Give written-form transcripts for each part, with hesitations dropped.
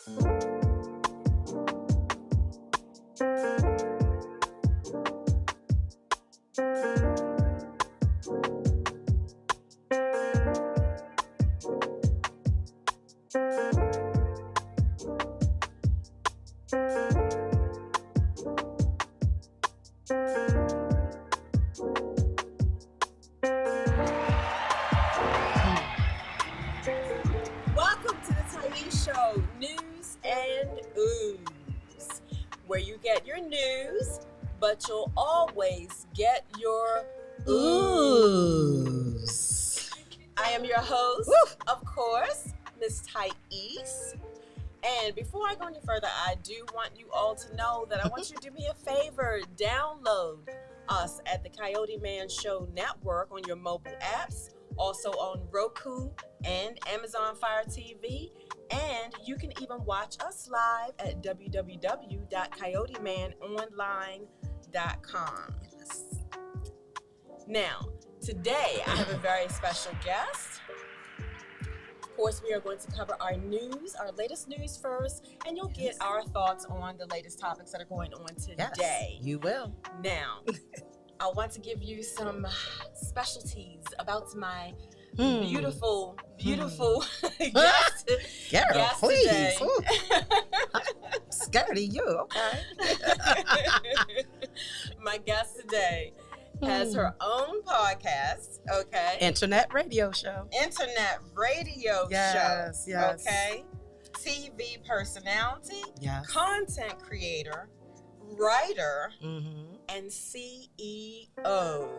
Welcome to the Tyese Show, News and Ooze, where you get your news, but you'll always get your ooze. I am your host, of course, Miss Tyese. And before I go any further, I do want you all to know that I want you to do me a favor. Download us at the Coyoteman Show Network on your mobile apps, also on Roku and Amazon Fire TV. And you can even watch us live at www.coyotemanonline.com. Now, today I have a very special guest. Of course, we are going to cover our news, our latest news first, and you'll get our thoughts on the latest topics that are going on today. Yes, you will. Now, I want to give you some specialties about my beautiful guest, Girl, please. today. I'm scared of you, okay? My guest today has her own podcast, okay? Internet radio show. Internet radio Yes, show, yes. okay? TV personality, Yes. content creator, writer, Mm-hmm. and CEO.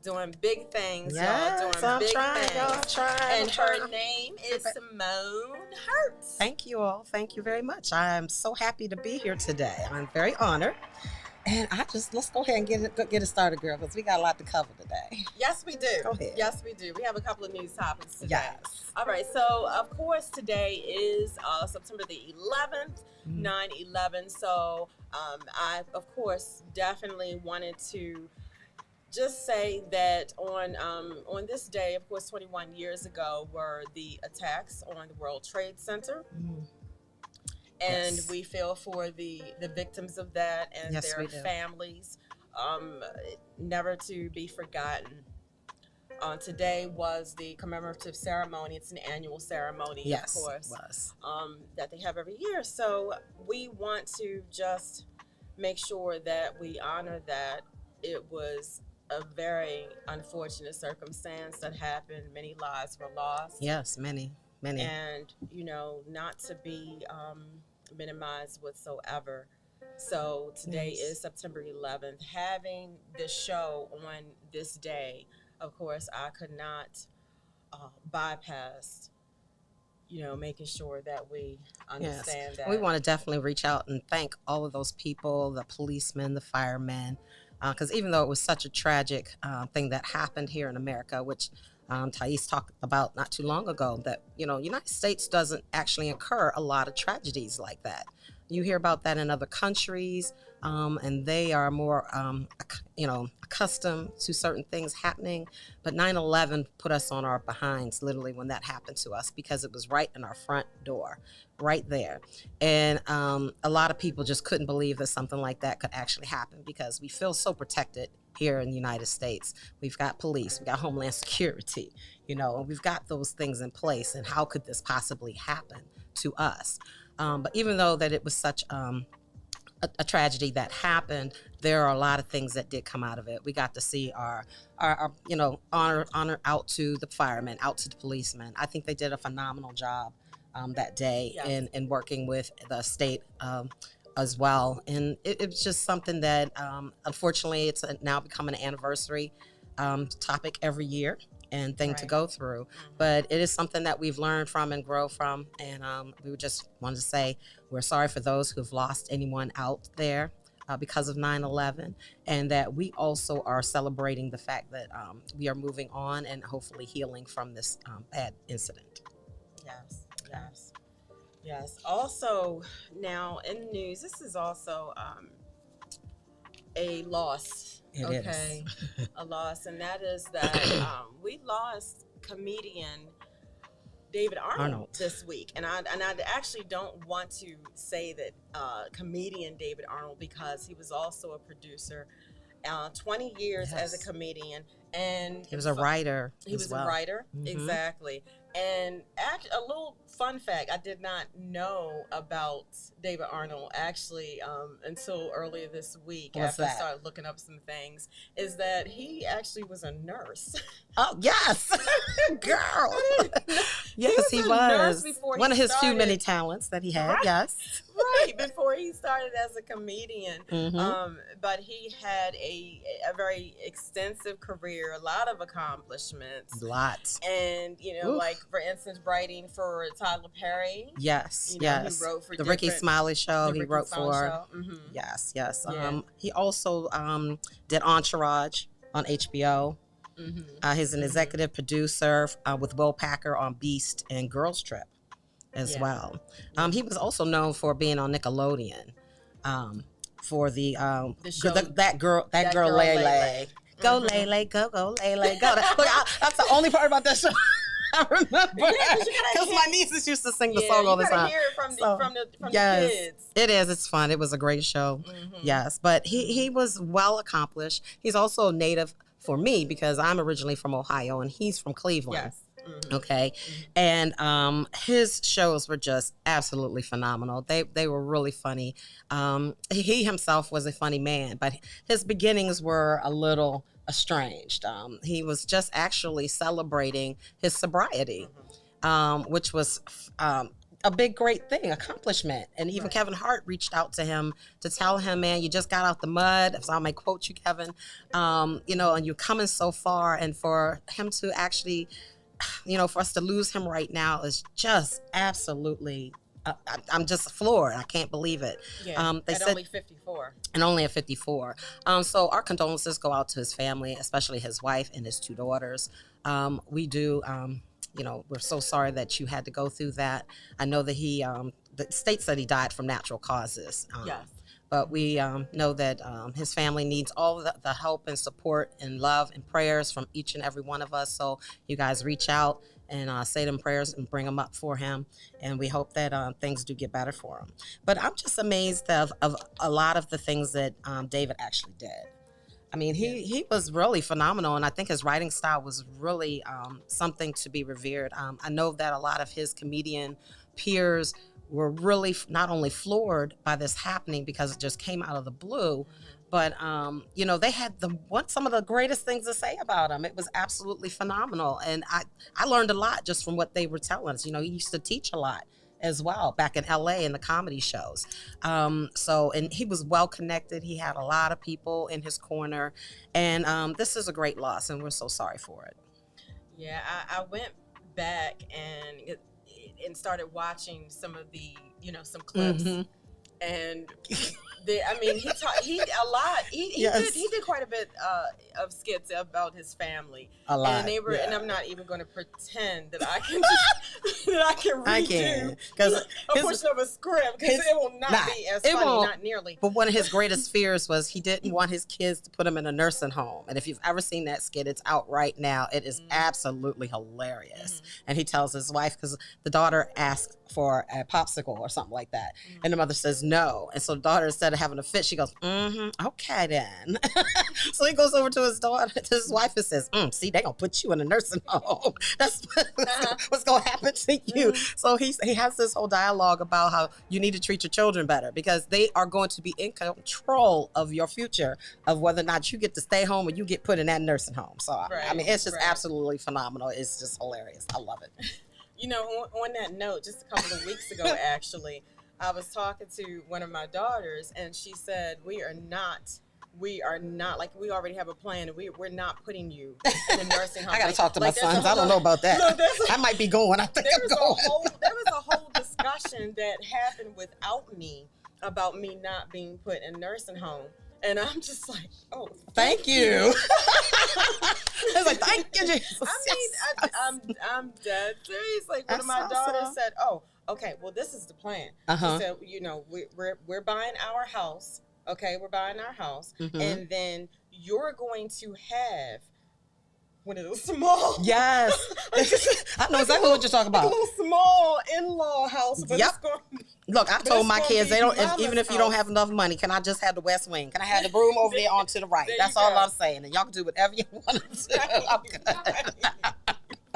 Doing big things, Yes, y'all. Doing I'm big trying, things. y'all. Trying. And her name is Symone Hurts. Thank you all. Thank you very much. I'm so happy to be here today. I'm very honored. And let's go ahead and get it started, girl, because we got a lot to cover today. Yes, we do. Go ahead. Yes, we do. We have a couple of news topics today. Yes. All right. So, of course, today is September the 11th, 9/11. So, I, of course, definitely wanted to just say that on this day, of course, 21 years ago, were the attacks on the World Trade Center. And Yes. we feel for the victims of that and Yes, their we do. families, never to be forgotten. Today was the commemorative ceremony. It's an annual ceremony, Yes, of course, it was. that they have every year. So we want to just make sure that we honor that. It was a very unfortunate circumstance that happened. Many lives were lost. Yes, many. And, not to be minimized whatsoever. So today is September 11th. Having this show on this day, of course, I could not bypass, making sure that we understand that. We want to definitely reach out and thank all of those people, the policemen, the firemen, because even though it was such a tragic thing that happened here in America, which Tyese talked about not too long ago, that, United States doesn't actually incur a lot of tragedies like that. You hear about that in other countries, and they are more, accustomed to certain things happening. But 9/11 put us on our behinds, literally, when that happened to us, because it was right in our front door, right there. And a lot of people just couldn't believe that something like that could actually happen, because we feel so protected here in the United States. We've got police, we've got Homeland Security, and we've got those things in place. And how could this possibly happen to us? But even though that it was such a tragedy that happened, there are a lot of things that did come out of it. We got to see our honor out to the firemen, out to the policemen. I think they did a phenomenal job that day in working with the state as well. And it was just something that, unfortunately, it's now become an anniversary topic every year and thing to go through. But it is something that we've learned from and grow from. And we just wanted to say we're sorry for those who've lost anyone out there because of 9/11, and that we also are celebrating the fact that we are moving on and hopefully healing from this bad incident. Yes. Also, now in the news, this is also a loss. It is. A loss, and that is that we lost comedian David Arnold, Arnold. this week, and I actually don't want to say that comedian David Arnold, because he was also a producer, 20 years as a Yes. comedian, and He was a writer. He was a writer, exactly. And a little fun fact I did not know about David Arnold actually until earlier this week. What's after that? I started looking up some things, is that he actually was a nurse. Oh, yes. Girl. Yes, he a nurse was. before One he of his few started. many talents that he had, Right. yes. Right, before he started as a comedian. Mhm. But he had a very extensive career, a lot of accomplishments. Lots. And, you know, Oof. like, for instance, writing for Tyler Perry. Yes, You know, yes. he wrote for the Ricky Smiley show. the He Ricky wrote Smiley for. Show. Mhm. Yes, yes. Yeah. He also did Entourage on HBO. He's an executive producer with Will Packer on Beast and Girls Trip as well. He was also known for being on Nickelodeon for the show, that girl Lele. Go Lele, go Lele, go. Look, that's the only part about that show I remember, because my nieces used to sing the song all the time. Hear it from the kids. It is. It's fun. It was a great show. Yes, but he was well accomplished. He's also native for me because I'm originally from Ohio and he's from Cleveland. Yes. Okay. And his shows were just absolutely phenomenal. They were really funny. He himself was a funny man, but his beginnings were a little estranged. He was just actually celebrating his sobriety, which was a big, great thing, accomplishment. And even Kevin Hart reached out to him to tell him, man, you just got out the mud. So I may quote you, Kevin, you know, and you're coming so far. And for him to actually, you know, for us to lose him right now is just absolutely, I'm just floored. I can't believe it. Yeah, they said only 54. And only at 54. So our condolences go out to his family, especially his wife and his 2 daughters. We do, you know, we're so sorry that you had to go through that. I know that the state said he died from natural causes. Yes. But we know that his family needs all the help and support and love and prayers from each and every one of us. So you guys reach out and say them prayers and bring them up for him. And we hope that things do get better for him. But I'm just amazed of a lot of the things that David actually did. I mean, he was really phenomenal, and I think his writing style was really something to be revered. I know that a lot of his comedian peers were really not only floored by this happening because it just came out of the blue, but you know, they had some of the greatest things to say about him. It was absolutely phenomenal, and I learned a lot just from what they were telling us. You know, he used to teach a lot as well back in LA in the comedy shows. And he was well connected. He had a lot of people in his corner, and this is a great loss, and we're so sorry for it. Yeah, I went back and started watching some of the, you know, some clips, and I mean, he did quite a bit of skits about his family. A lot. And they were, and I'm not even going to pretend that I can redo a portion of a script, because it will not be as funny, not nearly. But one of his greatest fears was he didn't want his kids to put him in a nursing home. And if you've ever seen that skit, it's out right now. It is absolutely hilarious. And he tells his wife, because the daughter asked for a popsicle or something like that, and the mother says no, and so the daughter, instead of having a fit, she goes, okay then. So he goes over to his daughter, to his wife, and says, see, they gonna put you in a nursing home. That's what's gonna happen to you. So he has this whole dialogue about how you need to treat your children better, because they are going to be in control of your future, of whether or not you get to stay home or you get put in that nursing home. So I mean, it's just absolutely phenomenal. It's just hilarious. I love it. You know, on that note, just a couple of weeks ago, actually, I was talking to one of my daughters, and she said, we are not, like, we already have a plan, and we're not putting you in a nursing home. I got to talk to my sons. I don't know about that. I might be going. I think I'm going. There was a whole discussion that happened without me about me not being put in a nursing home. And I'm just like, oh, thank you. I was like, thank you, Jesus. I mean, I'm dead serious. Like, one of my daughters said, oh, okay, well, this is the plan. She said, you know, we're buying our house. Okay, we're buying our house. And then you're going to have one of those small. Yes. I know exactly what you're talking about. Like a little small in-law house. But it's going, look, I told my kids, they don't. Even if you don't house. have enough money, can I just have the west wing? Can I have the room over there on to the right? That's all I'm saying. And y'all can do whatever you want to do. I'm good.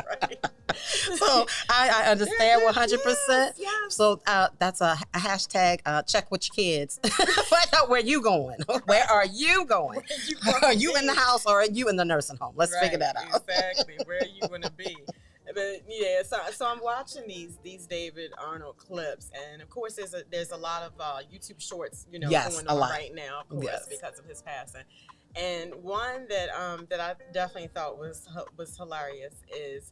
Right. So I understand 100%. Yes. So that's a hashtag. Check with your kids. Find out where you going. Where are you going? Are you in the house or are you in the nursing home? Let's figure that out. Exactly. Where are you going to be? But yeah, so I'm watching these David Arnold clips, and of course there's a lot of YouTube shorts, going on right now, of course, because of his passing. And one that I definitely thought was hilarious is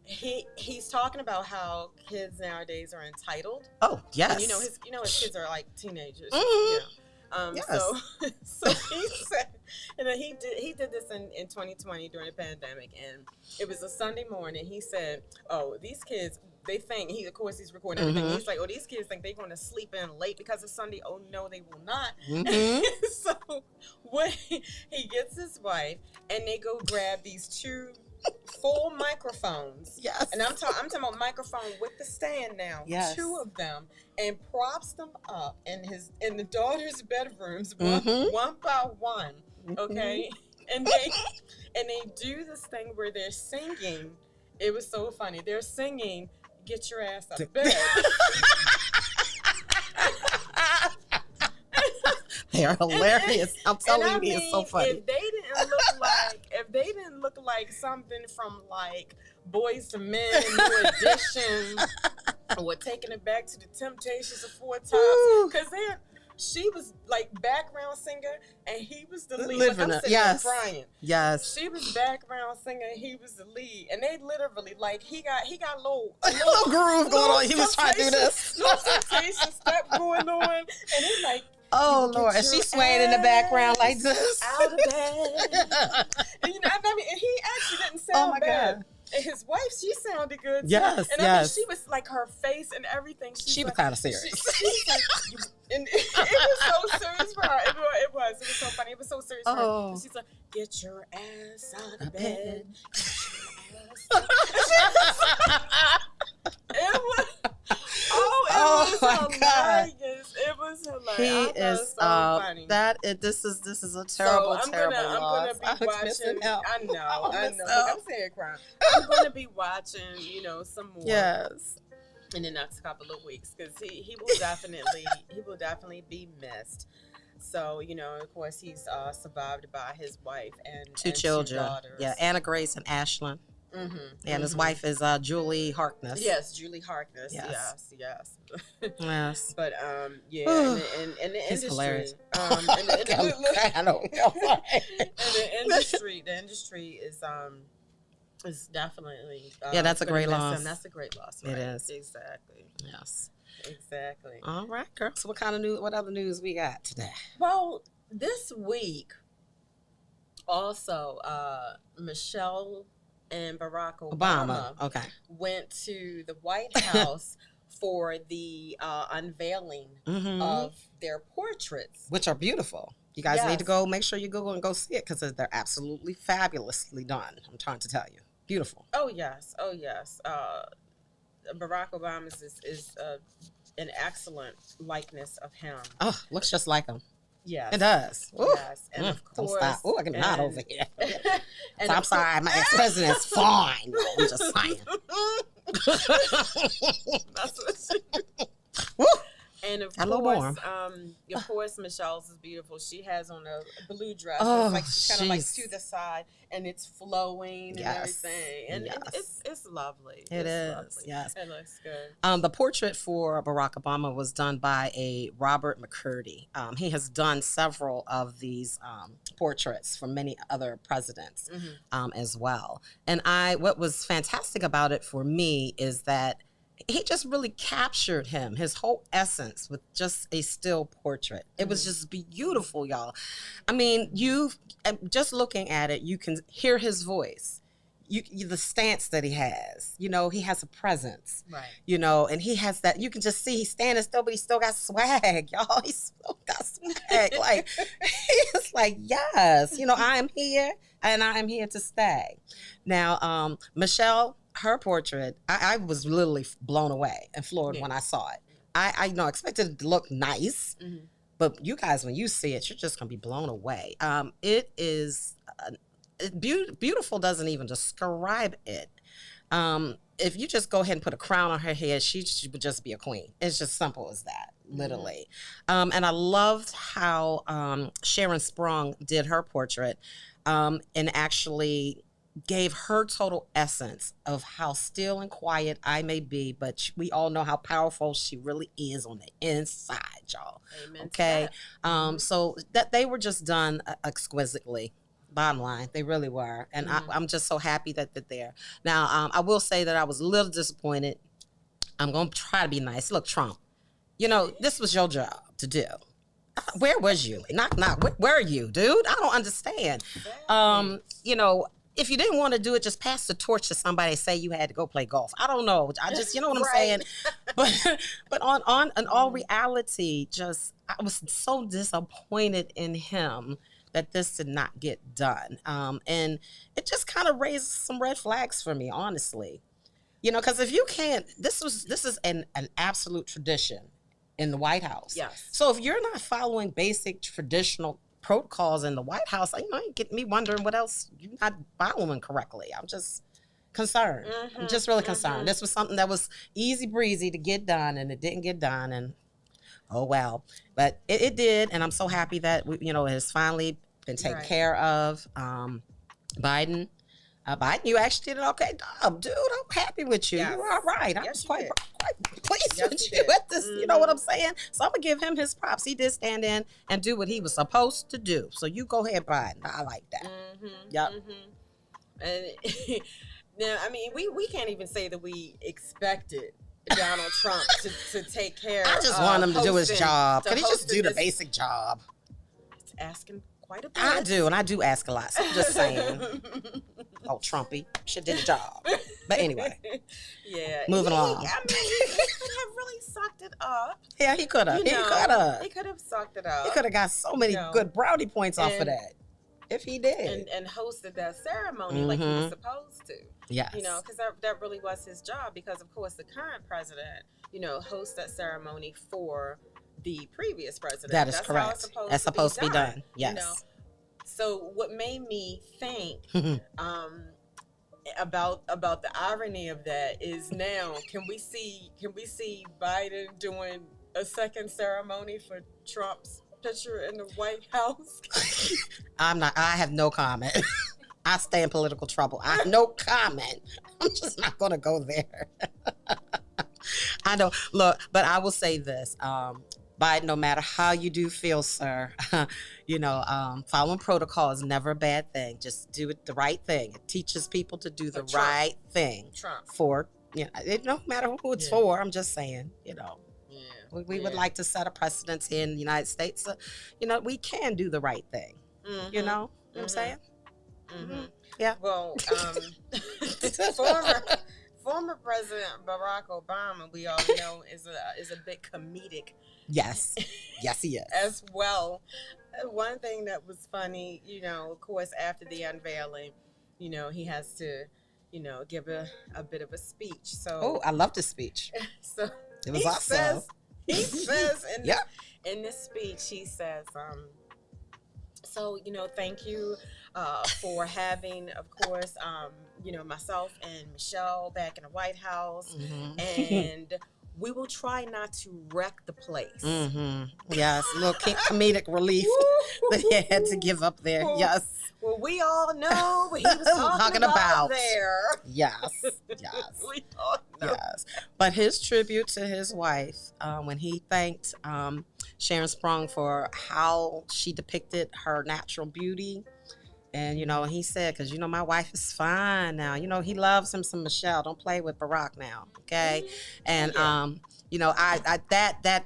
he's talking about how kids nowadays are entitled. Oh yes. And his kids are like teenagers. Mm-hmm. Yes. So he said, and then he did this in 2020 during the pandemic, and it was a Sunday morning. He said, "Oh, these kids, they think he's recording everything. Mm-hmm. He's like, oh, these kids think they're going to sleep in late because it's Sunday. Oh no, they will not." Mm-hmm. So when he gets his wife, and they go grab these two full microphones. Yes. And I'm talking about microphone with the stand now. Yes. Two of them, and props them up in the daughter's bedrooms Mm-hmm. one by one. Okay. And they do this thing where they're singing. It was so funny. They're singing, "Get your ass out of bed." They are hilarious. I'm telling you, it's so funny. If they didn't look like something from like Boys to Men, New Edition, or Taking It Back to the Temptations of Four Tops, because she was like background singer and he was the lead. Like, I'm sitting there crying. Yes. She was background singer and he was the lead, and they literally like he got a little groove going on. He was trying to do this. Little temptation step going on, and he's like, "Oh Lord," and she's swaying in the background like this. Out of bed. And and he actually didn't sound bad. God. And his wife, she sounded good too. Yes, and I mean, she was like, her face and everything. She was kind of serious. And it was so serious for her. It was so funny. It was so serious for her. And she's like, "Get your ass out of bed. It was. Oh my God! It was hilarious. He is so funny. This is a terrible, I'm terrible gonna loss. be watching. I know. Look, I'm saying crying. I'm gonna be watching, some more. Yes. In the next couple of weeks, because he will definitely be missed. So, of course, he's survived by his wife and two children. Two daughters. Yeah, Anna Grace and Ashlyn. Mm-hmm, and his wife is Julie Harkness. Yes, Julie Harkness. Yes. Yes. But in the He's industry, hilarious. The industry is definitely that's a great loss. That's a great loss. Right? It is. Exactly. Yes. Exactly. All right, girl. So what other news we got today? Well, this week also Michelle and Barack Obama went to the White House for the unveiling of their portraits, which are beautiful. You guys need to go, make sure you Google and go see it, because they're absolutely fabulously done. I'm trying to tell you. Beautiful. Oh, yes. Barack Obama is an excellent likeness of him. Oh, looks just like him. Yes. It does. Ooh. Yes. And of course. Don't stop. Oh, I can nod over here. So I'm sorry, my ex-president's fine. No, I'm just saying. That's what she... Woo. And of course, Michelle's is beautiful. She has on a blue dress. Oh, it's like she's kind of like to the side, and it's flowing and everything. And it's lovely. It is. Lovely. Yes. It looks good. The portrait for Barack Obama was done by a Robert McCurdy. He has done several of these portraits for many other presidents as well. And what was fantastic about it for me is that he just really captured his whole essence with just a still portrait. It was just beautiful, y'all. I mean, just looking at it, you can hear his voice. the stance that he has, he has a presence, right. and he has that, you can just see he's standing still, but he still got swag, y'all. He still got swag. Like, he's like, yes, I am here and I am here to stay. Now, Michelle, her portrait, I was literally blown away and floored when I saw it. I expected it to look nice, but you guys, when you see it, you're just going to be blown away. It is beautiful, doesn't even describe it. If you just go ahead and put a crown on her head, she would just be a queen. It's just simple as that, literally. And I loved how Sharon Sprung did her portrait and actually gave her total essence of how still and quiet I may be, but we all know how powerful she really is on the inside, y'all. Amen. Okay. So that they were just done exquisitely. Bottom line, they really were. And I'm just so happy that they're there. Now, I will say that I was a little disappointed. I'm going to try to be nice. Look, Trump, this was your job to do. Where was you? Knock, knock. Where are you, dude? I don't understand. If you didn't want to do it, just pass the torch to somebody and say you had to go play golf. I don't know. I just, you know what I'm saying? But on in all reality, I was so disappointed in him that this did not get done. And it just kind of raised some red flags for me, honestly. Because if you can't, this is an absolute tradition in the White House. Yes. So if you're not following basic traditional protocols in the White House, you get me wondering what else you're not following correctly. I'm just concerned. I'm just really concerned. This was something that was easy breezy to get done, and it didn't get done, and oh well. But it did, and I'm so happy that it has finally been taken care of. Biden, you actually did an okay job, dude. I'm happy with you. Yes. You're all right. I'm Yes, quite pleased Yes, with you you did. at this. You know what I'm saying? So I'm gonna give him his props. He did stand in and do what he was supposed to do. So you go ahead, Biden. I like that. Yep. And now, I mean, we can't even say that we expected Donald Trump to take care. I just want him to do his job. Could he just do the this, basic job? It's asking quite a bit. I do, and I do ask a lot. So I'm just saying. Oh, Trumpy should did the job. But anyway, yeah, moving along. I mean, he could have really sucked it up. Yeah, he could have. He could have sucked it up. He could have got so many good brownie points off of that if he did, and hosted that ceremony like he was supposed to. Yes. Because that really was his job. Because of course the current president, hosts that ceremony for the previous president. That is correct. That's supposed to be done. Yes. So what made me think about the irony of that is now can we see Biden doing a second ceremony for Trump's picture in the White House? I have no comment. I stay in political trouble. I have no comment. I'm just not going to go there. I know. Look, but I will say this. Biden, no matter how you do feel, sir, following protocol is never a bad thing. Just do it the right thing. It teaches people to do the right thing for, no matter who it's for. I'm just saying, we would like to set a precedence here in the United States. We can do the right thing. You know what I'm saying? Yeah. Well, former President Barack Obama, we all know, is a bit comedic. Yes, he is. As well. One thing that was funny, of course, after the unveiling, he has to, give a bit of a speech. So I loved his speech. So it was awesome. He says in this speech, he says, so, thank you for having, of course, myself and Michelle back in the White House. And we will try not to wreck the place. Yes, a little comedic relief that he had to give up there. Yes. Well, we all know what he was talking about there. Yes. We all know. Yes. But his tribute to his wife, when he thanked Sharon Sprung for how she depicted her natural beauty. And, he said, because, my wife is fine now. He loves him some Michelle. Don't play with Barack now. Okay. And, I that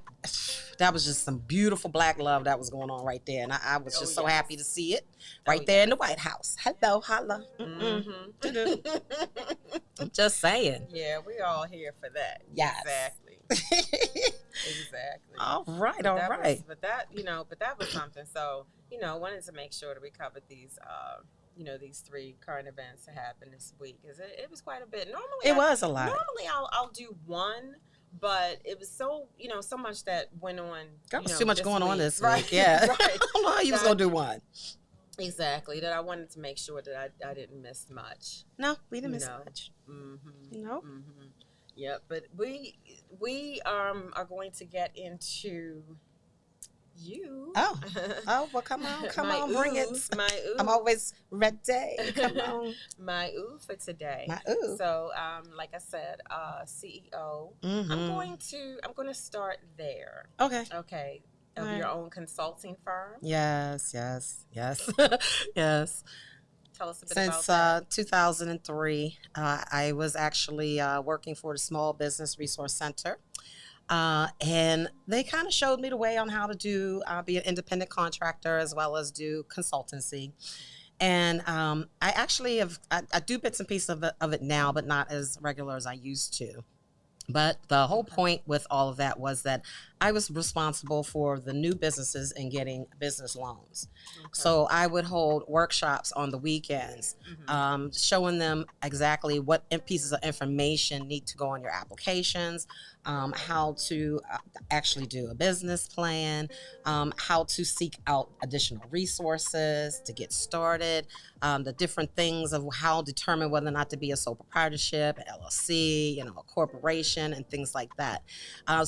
that was just some beautiful Black love that was going on right there. And I was just so happy to see it right there in the White House. Hello, holla. I'm just saying. Yeah, we're all here for that. Yes. Exactly. Exactly. All right, but that was something. So, wanted to make sure that we covered these, these 3 current events that happened this week. It was quite a bit. Normally, was a lot. Normally, I'll do one. But it was so much that went on. There was too much going on this right? week. Yeah. Right. I don't know how you was going to do one. Exactly. That I wanted to make sure that I didn't miss much. No, we didn't miss much. Mm-hmm. Nope. Mm-hmm. Yeah, but we are going to get into you. Oh, well, come on, bring it. My ooh. I'm always ready. Come on. My ooh for today. My ooh. So, like I said, CEO. Mm-hmm. I'm going to start there. Okay. Okay. Of your own consulting firm. Yes. Yes. Tell us a bit Since about that. 2003, I was actually working for the Small Business Resource Center. And they kind of showed me the way on how to be an independent contractor as well as do consultancy. And I actually I do bits and pieces of it now, but not as regular as I used to. But the whole point with all of that was that I was responsible for the new businesses and getting business loans. Okay. So I would hold workshops on the weekends, showing them exactly what pieces of information need to go on your applications, how to actually do a business plan, how to seek out additional resources to get started, the different things of how to determine whether or not to be a sole proprietorship, LLC, a corporation, and things like that.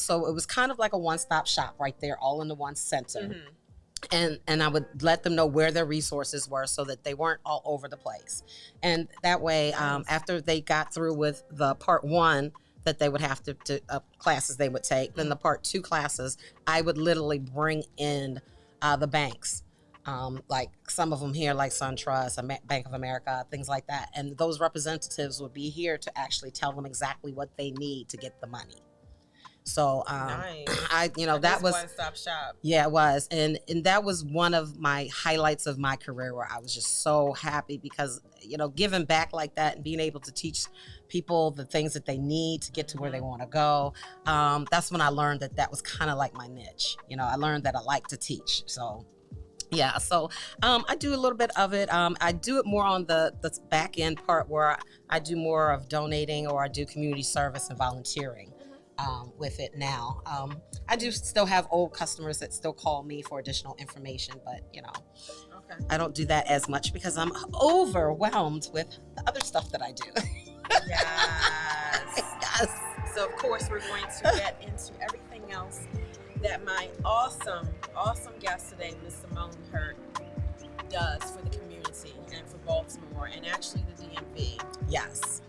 So it was kind of like a one-stop shop right there, all in the one center. And I would let them know where their resources were so that they weren't all over the place. And that way, after they got through with the part 1 that they would have to classes they would take, then the part 2 classes, I would literally bring in the banks. Like some of them here, like SunTrust, Bank of America, things like that. And those representatives would be here to actually tell them exactly what they need to get the money. So, nice. that was one-stop shop. Yeah, it was. And that was one of my highlights of my career where I was just so happy because, giving back like that and being able to teach people the things that they need to get to where they want to go. That's when I learned that was kind of like my niche. I learned that I like to teach. So yeah, so I do a little bit of it. I do it more on the back end part where I do more of donating, or I do community service and volunteering with it now. I do still have old customers that still call me for additional information, but okay. I don't do that as much because I'm overwhelmed with the other stuff that I do. Yes. Yes. So of course we're going to get into everything else that my awesome guest today, Ms. Symone Hurt, does for the community and for Baltimore and actually the DMV. Yes.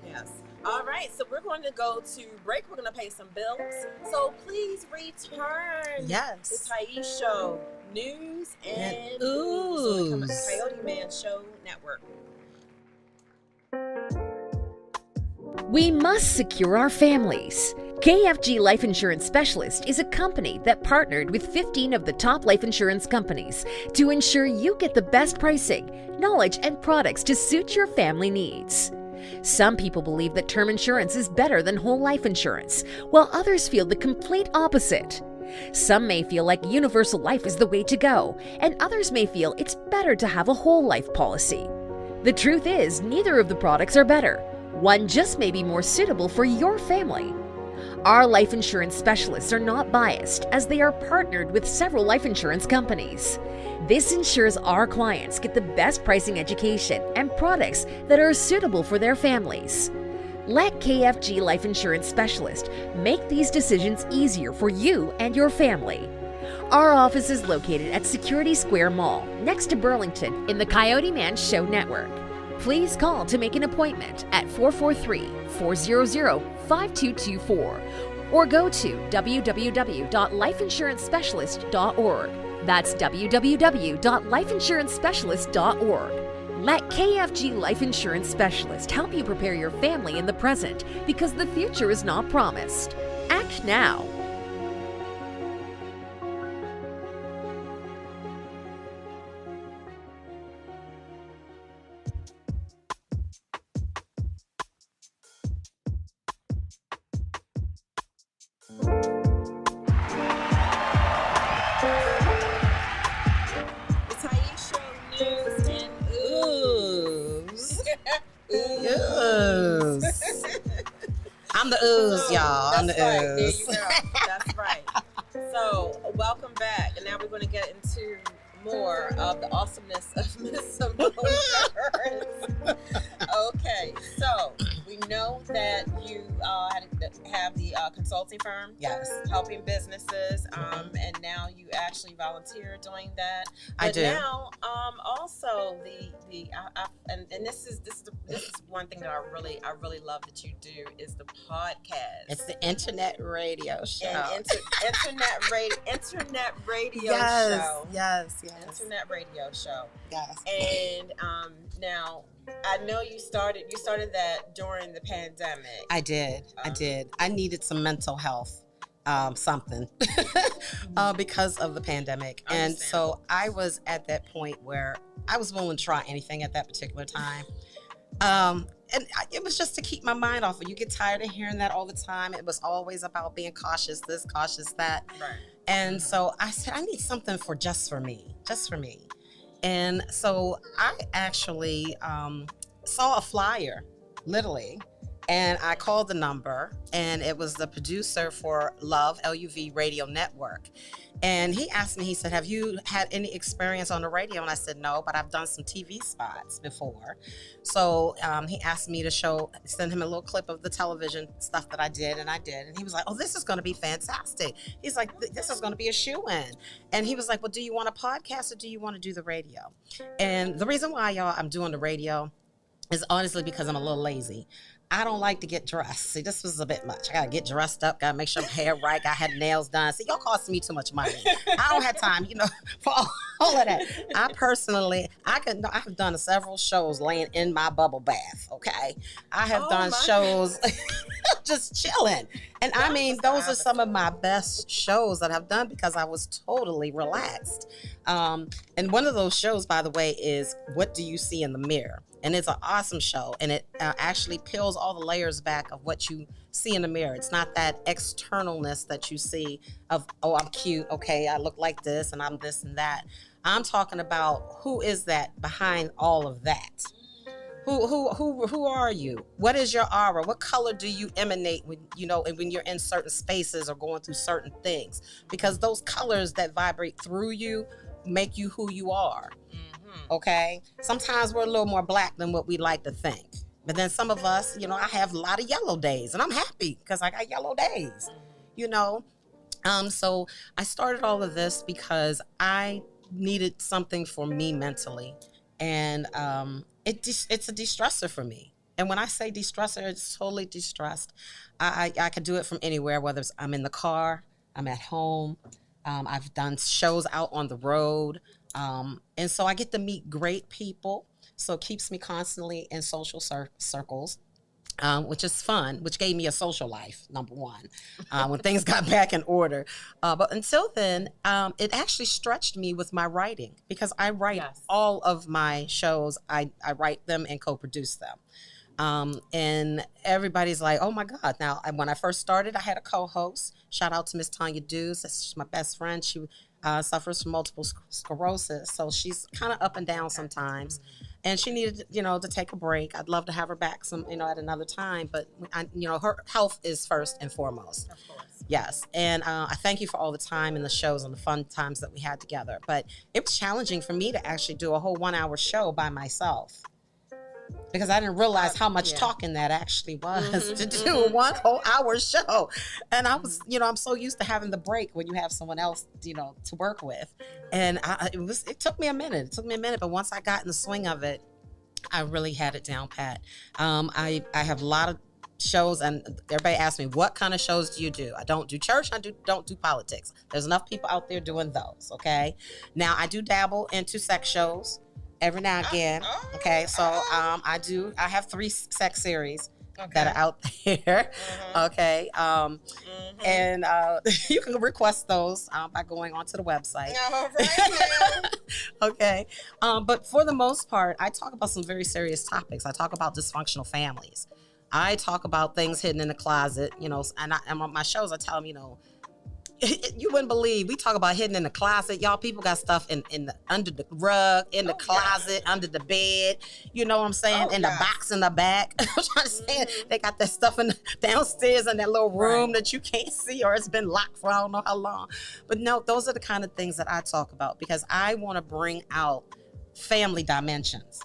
All right, so we're going to go to break. We're going to pay some bills. So please return. Yes. The Tyese Show news and ooze. Coming to the Coyoteman Show Network. We must secure our families. KFG Life Insurance Specialist is a company that partnered with 15 of the top life insurance companies to ensure you get the best pricing, knowledge, and products to suit your family needs. Some people believe that term insurance is better than whole life insurance, while others feel the complete opposite. Some may feel like universal life is the way to go, and others may feel it's better to have a whole life policy. The truth is, neither of the products are better. One just may be more suitable for your family. Our life insurance specialists are not biased, as they are partnered with several life insurance companies. This ensures our clients get the best pricing, education, and products that are suitable for their families. Let KFG Life Insurance Specialist make these decisions easier for you and your family. Our office is located at Security Square Mall, next to Burlington, in the Coyoteman Show Network. Please call to make an appointment at 443-400-5224 or go to www.lifeinsurancepecialist.org. That's www.lifeinsurancepecialist.org. Let KFG Life Insurance Specialist help you prepare your family in the present, because the future is not promised. Act now. Ooze. I'm the ooze, y'all. I'm the right. ooze. There you go. That's right. So, welcome back. And now we're going to get into more of the awesomeness of Miss Symone Burns. Okay, so we know that you have the consulting firm, Yes, helping businesses, and now you actually volunteer doing that. But I do. now, also and this is one thing that I really love that you do is the podcast. It's the internet radio show. And internet radio Yes, show. yes. Internet radio show. Yes. And now I know you started that during the pandemic. I did. I needed some mental health, something, because of the pandemic. And so I was at that point where I was willing to try anything at that particular time. It was just to keep my mind off it. You get tired of hearing that all the time. It was always about being cautious, this, cautious, that. Right. And so I said, I need something just for me. And so I actually saw a flyer, literally, and I called the number, and it was the producer for Love, L-U-V Radio Network. And he asked me, he said, have you had any experience on the radio? And I said, no, but I've done some TV spots before. So he asked me to send him a little clip of the television stuff that I did, and I did. And he was like, oh, this is going to be fantastic. He's like, this is going to be a shoo-in. And he was like, well, do you want a podcast or do you want to do the radio? And the reason why, y'all, I'm doing the radio is honestly because I'm a little lazy. I don't like to get dressed. See, this was a bit much. I gotta get dressed up, gotta make sure my hair right, I had nails done. See, y'all costing me too much money. I don't have time, for all of that. I personally, I have done several shows laying in my bubble bath, okay? I have done shows just chilling. And I mean, those are some of my best shows that I've done because I was totally relaxed. And one of those shows, by the way, is What Do You See in the Mirror? And it's an awesome show, and it actually peels all the layers back of what you see in the mirror. It's not that externalness that you see of, oh, I'm cute, okay, I look like this, and I'm this and that. I'm talking about who is that behind all of that. Who are you? What is your aura? What color do you emanate when you're in certain spaces or going through certain things? Because those colors that vibrate through you make you who you are. Okay, sometimes we're a little more black than what we like to think, but then some of us, I have a lot of yellow days, and I'm happy because I got yellow days, so I started all of this because I needed something for me mentally, and it's a de-stressor for me. And when I say de-stressor, it's totally de-stressed. I could do it from anywhere, whether it's I'm in the car, I'm at home, I've done shows out on the road. And so I get to meet great people. So it keeps me constantly in social circles, which is fun, which gave me a social life, number one, when things got back in order. But until then, it actually stretched me with my writing because I write all of my shows. I write them and co-produce them. And everybody's like, oh my God. Now, when I first started, I had a co-host. Shout out to Miss Tanya Dews. That's my best friend. She suffers from multiple sclerosis. So she's kind of up and down sometimes. And she needed, to take a break. I'd love to have her back at another time. But, her health is first and foremost. Of course. Yes. And I thank you for all the time and the shows and the fun times that we had together. But it was challenging for me to actually do a whole 1 hour show by myself. Because I didn't realize how much talking that actually was to do 1 whole hour show. And I was, I'm so used to having the break when you have someone else, to work with. And it took me a minute. But once I got in the swing of it, I really had it down pat. I have a lot of shows, and everybody asks me, what kind of shows do you do? I don't do church. Don't do politics. There's enough people out there doing those. Okay. Now I do dabble into sex shows. Every now and again, okay, so I have 3 sex series that are out there, okay, and you can request those by going onto the website. All right, okay, but for the most part, I talk about some very serious topics. I talk about dysfunctional families. I talk about things hidden in the closet, and on my shows, I tell them, you wouldn't believe. We talk about hidden in the closet. Y'all, people got stuff under the rug, in the closet, under the bed. You know what I'm saying? In the box in the back. I'm trying to say they got that stuff downstairs in that little room that you can't see, or it's been locked for I don't know how long. But no, those are the kind of things that I talk about because I want to bring out family dimensions.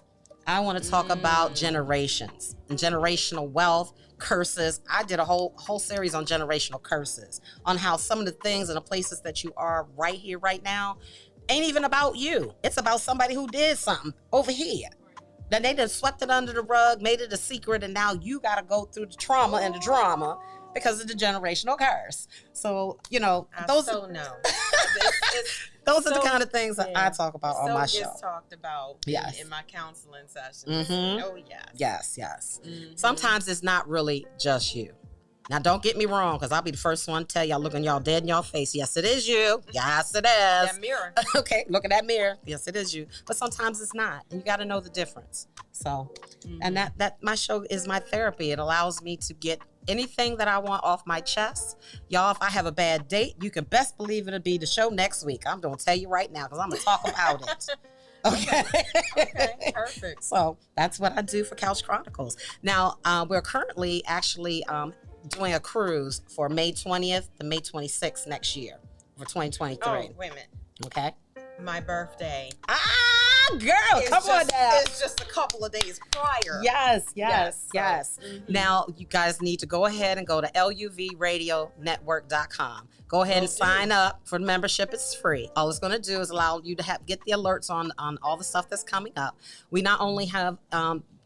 I want to talk about generations and generational wealth, curses. I did a whole series on generational curses, on how some of the things and the places that you are right here, right now, ain't even about you. It's about somebody who did something over here. That they just swept it under the rug, made it a secret, and now you got to go through the trauma and the drama because of the generational curse. So, those are the kind of things that I talk about on my show. Gets talked about in my counseling sessions. Oh, yes. Yes. Sometimes it's not really just you. Now, don't get me wrong, because I'll be the first one to tell y'all, looking y'all dead in y'all face. Yes, it is you. Yes, it is. That mirror. Okay, look at that mirror. Yes, it is you. But sometimes it's not. And you got to know the difference. So, and that my show is my therapy. It allows me to get anything that I want off my chest. Y'all, if I have a bad date, you can best believe it'll be the show next week. I'm going to tell you right now, because I'm going to talk about it. Okay, perfect. So that's what I do for Couch Chronicles. Now, we're currently actually doing a cruise for May 20th to May 26th next year for 2023. Oh, wait a minute. Okay. My birthday. Girl, come on now. It's just a couple of days prior. Yes. Mm-hmm. Now, you guys need to go ahead and go to LUVRadionetwork.com. Go ahead and sign up for the membership. It's free. All it's going to do is allow you to get the alerts on all the stuff that's coming up. We not only have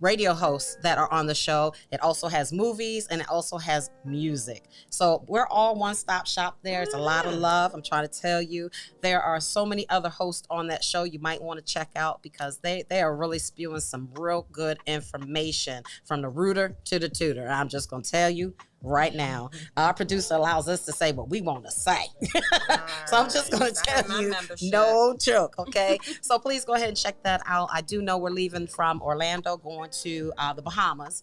radio hosts that are on the show, it also has movies and it also has music. So we're all one-stop shop there. It's a lot of love. I'm trying to tell you, there are so many other hosts on that show you might want to check out because they are really spewing some real good information from the rooter to the tutor. I'm just going to tell you right now, our producer allows us to say what we want to say. So I'm just going to tell you, no joke, okay? So please go ahead and check that out. I do know we're leaving from Orlando, going to the Bahamas.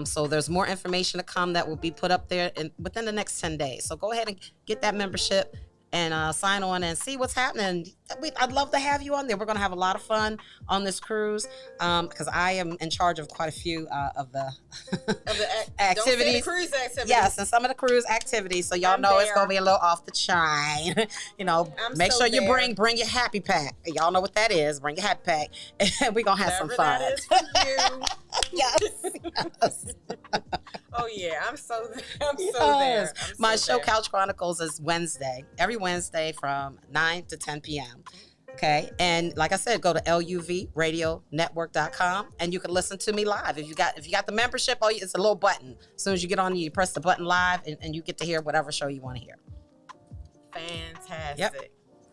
So there's more information to come that will be put up there within the next 10 days. So go ahead and get that membership and sign on and see what's happening. I'd love to have you on there. We're going to have a lot of fun on this cruise because I am in charge of quite a few of the activities. Don't say the cruise activities. Yes, and some of the cruise activities. So y'all know it's going to be a little off the chain. Make sure you bring your happy pack. Y'all know what that is. Bring your happy pack. And we're going to have some fun. That is for you. Yes. Oh, yeah. I'm so there. My show, Couch Chronicles, is every Wednesday from 9 to 10 p.m. Okay. And like I said, go to LUVRadionetwork.com and you can listen to me live. If you got the membership, it's a little button. As soon as you get on, you press the button live and you get to hear whatever show you want to hear. Fantastic. Yep.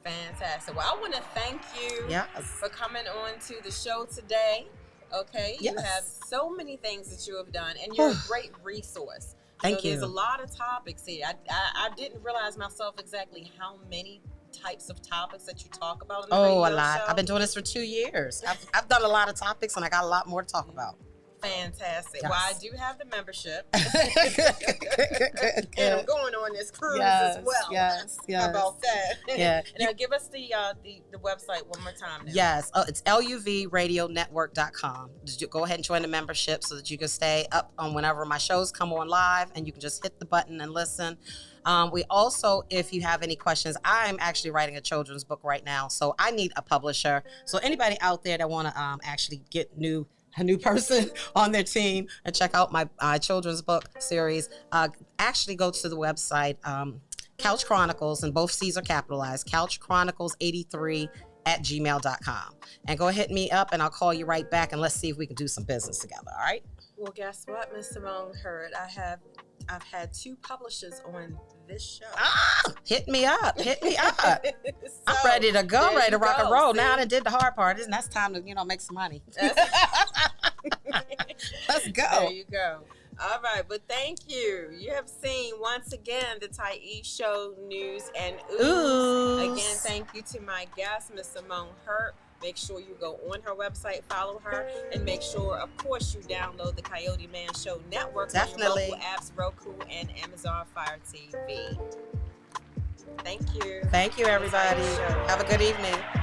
Fantastic. Well, I want to thank you for coming on to the show today. Okay. Yes. You have so many things that you have done and you're a great resource. Thank you. There's a lot of topics here. I didn't realize myself exactly how many types of topics that you talk about in the radio a lot. show. I've been doing this for 2 years. I've done a lot of topics and I got a lot more to talk about. Fantastic. Yes. Well, I do have the membership. Good. And I'm going on this cruise as well. Yes. How about that? Yeah. And now give us the website one more time now. Yes. It's LUVRadionetwork.com. Just go ahead and join the membership so that you can stay up on whenever my shows come on live and you can just hit the button and listen. We also, if you have any questions, I'm actually writing a children's book right now. So I need a publisher. So anybody out there that want to actually get a new person on their team and check out my children's book series, actually go to the website, Couch Chronicles, and both C's are capitalized, couchchronicles83@gmail.com. And go hit me up and I'll call you right back and let's see if we can do some business together, all right? Well, guess what, Miss Symone Hurd? I've had 2 publishers on this show. Hit me up. So, I'm ready to go, ready to rock and roll. See? Now I did the hard part, and that's time to, make some money. Let's go. There you go. All right, but thank you. You have seen, once again, the Tyese Show News and Ooze. Again, thank you to my guest, Miss Symone Hurd. Make sure you go on her website, follow her, and make sure, of course, you download the Coyoteman Show Network on your local apps, Roku, and Amazon Fire TV. Thank Thank you. Thank you, everybody. Tyese Show. Have a good evening.